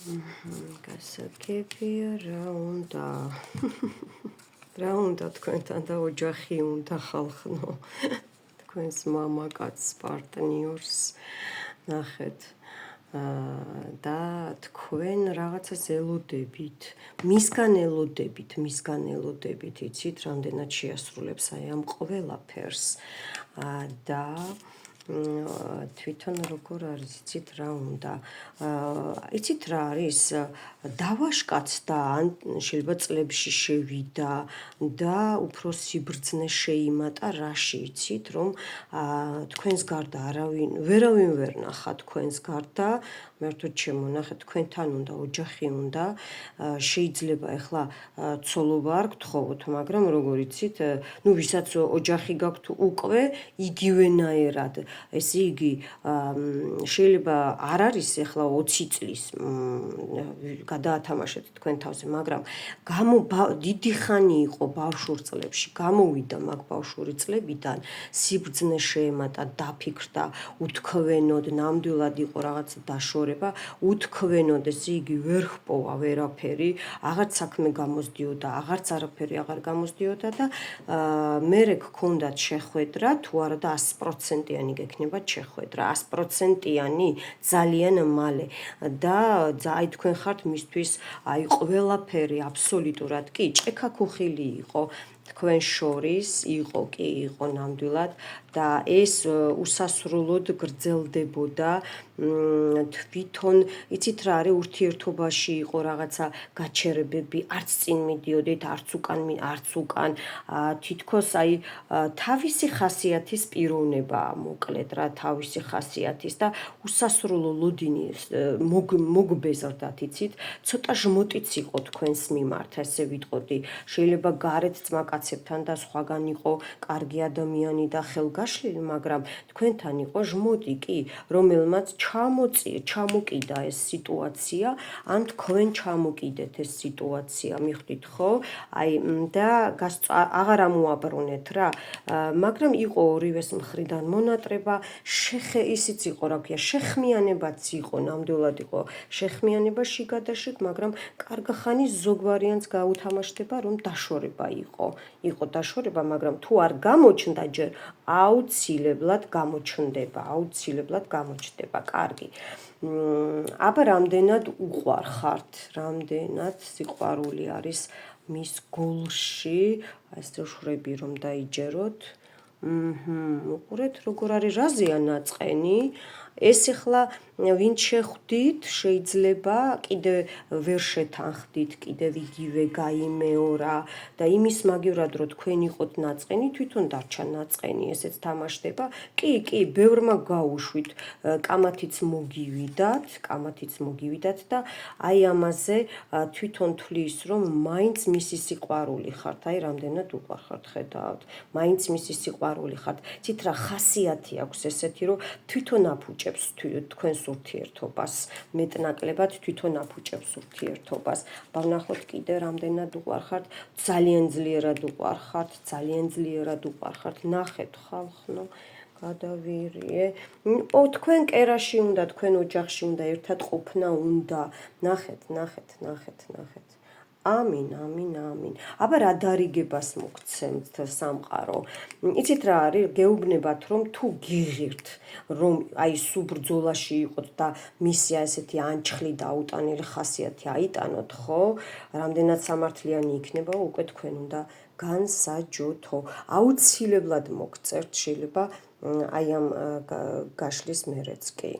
გასაგებია რა უნდა რა უნდა თქვენთან და ოჯახი უნდა ხალხნო თქვენს მამაკაცს პარტნიორს ნახეთ და თქვენ რაღაცას ელოდებით მისგან ელოდებით იცით რამდენად შეასრულებს აი ამ ყველაფერს და თვითონ როგორ არის იცით რა უნდა იცით რა არის დავაშკაცდა ან შეიძლება წლებში შევიდა და უფრო სიბრძნე შეიმატა რაში იცით რომ თქვენს გარდა ვერავინ ვერ ნახა თქვენს გარდა მერთოდ ჩემო ნახეთ თქვენთან უნდა ოჯახი უნდა შეიძლება ეხლა ცოლობა არ გთხოვოთ მაგრამ როგორ იცით ნუ ვისაც ოჯახი გაქვთ უკვე იგივენაერად ესე იგი შეიძლება არ არის ეხლა 20 წლის გადაათამაშეთ თქვენ თავზე მაგრამ დიდი ხანი იყო ბავშვურ წლებში გამოვიდა მაგ ბავშვური წლებიდან სიბრძნე შეემატა დაფიქრდა უთქვენოდ ნამდვილად იყო რაღაც დაშორება უთქვენოდ ესე იგი ვერ ხპოვა ვერაფერი აღარც საქმე გამოსდიოდა აღარც არაფერი აღარ გამოსდიოდა და მერე გქონდათ შეხვედრა თუ არა და 100%-იანი გექნებათ შეხვედრა 100%-იანი ძალიან მალე და აი თქვენ ხართ მისთვის აი ყველაფერი აბსოლუტურად კი ჭექა-ქუხილი იყო თქვენ შორის იყო ნამდვილად და ეს უსასრულოდ გრძელდებოდა თვითონ იცით რა არის ურთიერთობაში იყო რაღაცა გაჩერებები არც წინ მიდიოდით არც უკან თითქოს აი თავისი ხასიათის პიროვნებაა მოკლედ რა თავისი ხასიათის და უსასრულო ლოდინი მოგბეზრდათ იცით ცოტა ჟმოტიც იყო თქვენს მიმართ ესე ვიტყოდი შეიძლება გარეთ ძმაკაცებთან და სხვაგან იყო კარგი ადამიანი და ხელგაშლილი მაგრამ თქვენთან იყო ჟმოტი კი რომელმაც ჩამოკიდა ეს სიტუაცია ან თქვენ ჩამოკიდეთ ეს სიტუაცია მიხვდით ხო აი და აღარ ამოაბრუნეთ რა მაგრამ იყო ორივეს მხრიდან მონატრება ისიც იყო რა ქვია შეხმიანებაც იყო ნამდვილად იყო შეხმიანება შიგადაშიგ მაგრამ კარგი ხანი ზოგ ვარიანტს გაუთამაშდება რომ დაშორება იყო დაშორება მაგრამ თუ არ გამოჩნდა ჯერ აუცილებლად გამოჩნდება კარგი აბა რამდენად უყვარხართ რამდენად სიყვარული არის მის გულში ეს შვრები რომ დაიჯეროთ უყურეთ როგორ არის რაზეა ნაწყენი ეს ახლა ვინ შეხვდით შეიძლება კიდე ვერ შეთანხმდით კიდევ იგივე გაიმეორა და იმის მაგივრად რომ თქვენ იყოთ ნაწყენი თვითონ დარჩა ნაწყენი ესეც თამაშდება კი ბევრმა გაუშვით კამათიც მოგივიდათ და აი ამაზე თვითონ თვლის რომ მაინც მისი სიყვარული ხართ აი რამდენად უყვარხართ ხედავთ მაინც მისი სიყვარული ხართ ცით რა ხასიათი აქვს ესეთი რომ თვითონ აფუჭებს თქვენს ურთიერთობას მეტნაკლებად თვითონ აფუჭებს ურთიერთობას ვნახოთ კიდე რამდენად უყვარხართ ძალიან ძლიერად უყვარხართ ნახეთ ხალხნო გადავირიე თქვენ კერაში უნდა თქვენ ოჯახში უნდა ერთად ყოფნა უნდა ნახეთ ამინ აბა რა დარიგებას მოგცემთ სამყარო იცით რა არის გეუბნებათ რომ თუ გიღირთ რომ აი სულ ბრძოლაში იყოთ და მისი ესეთი ანჩხლი და აუტანელი ხასიათი აიტანოთ ხო რამდენად სამართლიანი იქნება უკვე თქვენ უნდა განსაჯოთო აუცილებლად მოგწერთ შეიძლება აი ამ გაშლის მერეც კი